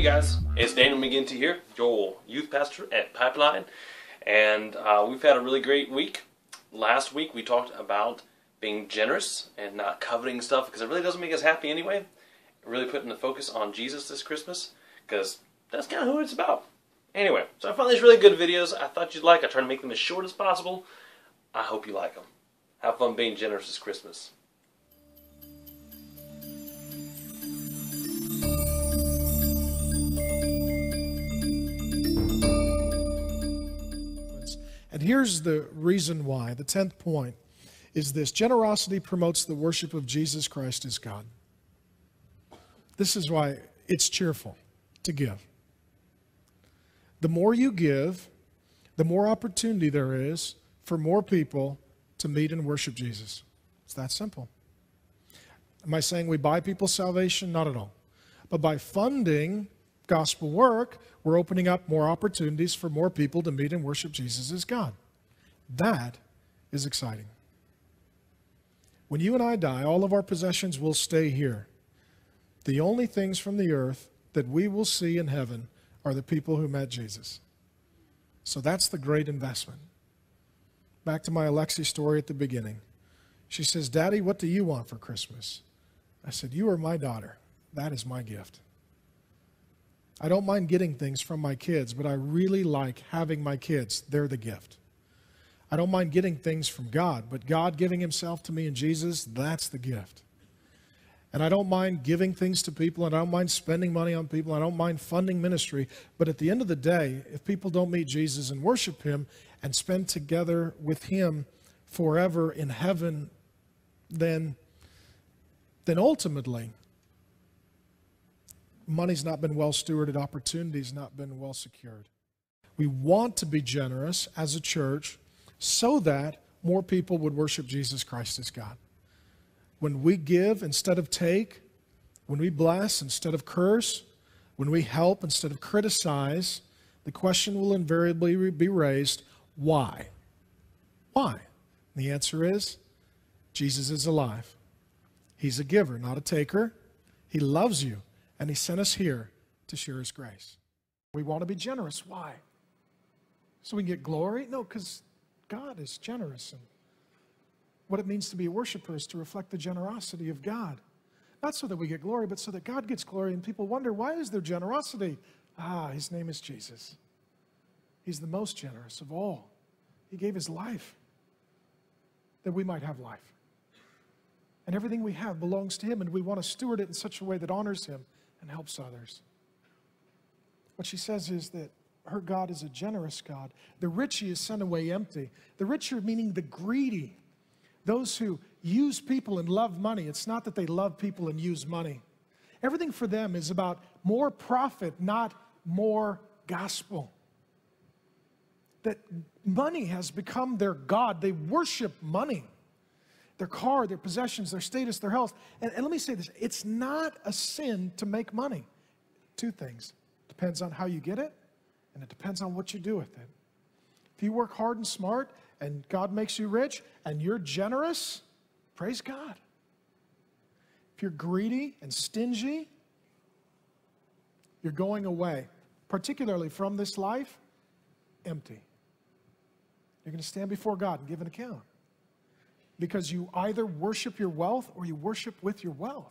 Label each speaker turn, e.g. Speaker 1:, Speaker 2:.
Speaker 1: Hey guys, it's Daniel McGinty here, your youth pastor at Pipeline, and we've had a really great week. Last week we talked about being generous and not coveting stuff because it really doesn't make us happy anyway. Really putting the focus on Jesus this Christmas because that's kind of who it's about. Anyway, so I found these really good videos I thought you'd like. I try to make them as short as possible. I hope you like them. Have fun being generous this Christmas.
Speaker 2: And here's the reason why. The 10th point is this: generosity promotes the worship of Jesus Christ as God. This is why it's cheerful to give. The more you give, the more opportunity there is for more people to meet and worship Jesus. It's that simple. Am I saying we buy people's salvation? Not at all. But by funding gospel work, we're opening up more opportunities for more people to meet and worship Jesus as God. That is exciting. When you and I die, all of our possessions will stay here. The only things from the earth that we will see in heaven are the people who met Jesus. So that's the great investment. Back to my Alexi story at the beginning. She says, "Daddy, what do you want for Christmas?" I said, "You are my daughter. That is my gift. I don't mind getting things from my kids, but I really like having my kids. They're the gift. I don't mind getting things from God, but God giving himself to me in Jesus, that's the gift. And I don't mind giving things to people, and I don't mind spending money on people, I don't mind funding ministry, but at the end of the day, if people don't meet Jesus and worship him and spend together with him forever in heaven, then ultimately, money's not been well stewarded, opportunity's not been well secured. We want to be generous as a church so that more people would worship Jesus Christ as God. When we give instead of take, when we bless instead of curse, when we help instead of criticize, the question will invariably be raised, why? Why? And the answer is, Jesus is alive. He's a giver, not a taker. He loves you. And he sent us here to share his grace. We want to be generous. Why? So we can get glory? No, because God is generous. And what it means to be a worshiper is to reflect the generosity of God. Not so that we get glory, but so that God gets glory. And people wonder, why is there generosity? His name is Jesus. He's the most generous of all. He gave his life that we might have life. And everything we have belongs to him, and we want to steward it in such a way that honors him and helps others. What she says is that her God is a generous God. The rich he is sent away empty. The rich are meaning the greedy. Those who use people and love money. It's not that they love people and use money. Everything for them is about more profit, not more gospel. That money has become their God. They worship money. Their car, their possessions, their status, their health. And let me say this, it's not a sin to make money. Two things. Depends on how you get it, and it depends on what you do with it. If you work hard and smart, and God makes you rich, and you're generous, praise God. If you're greedy and stingy, you're going away, particularly from this life, empty. You're going to stand before God and give an account. Because you either worship your wealth or you worship with your wealth.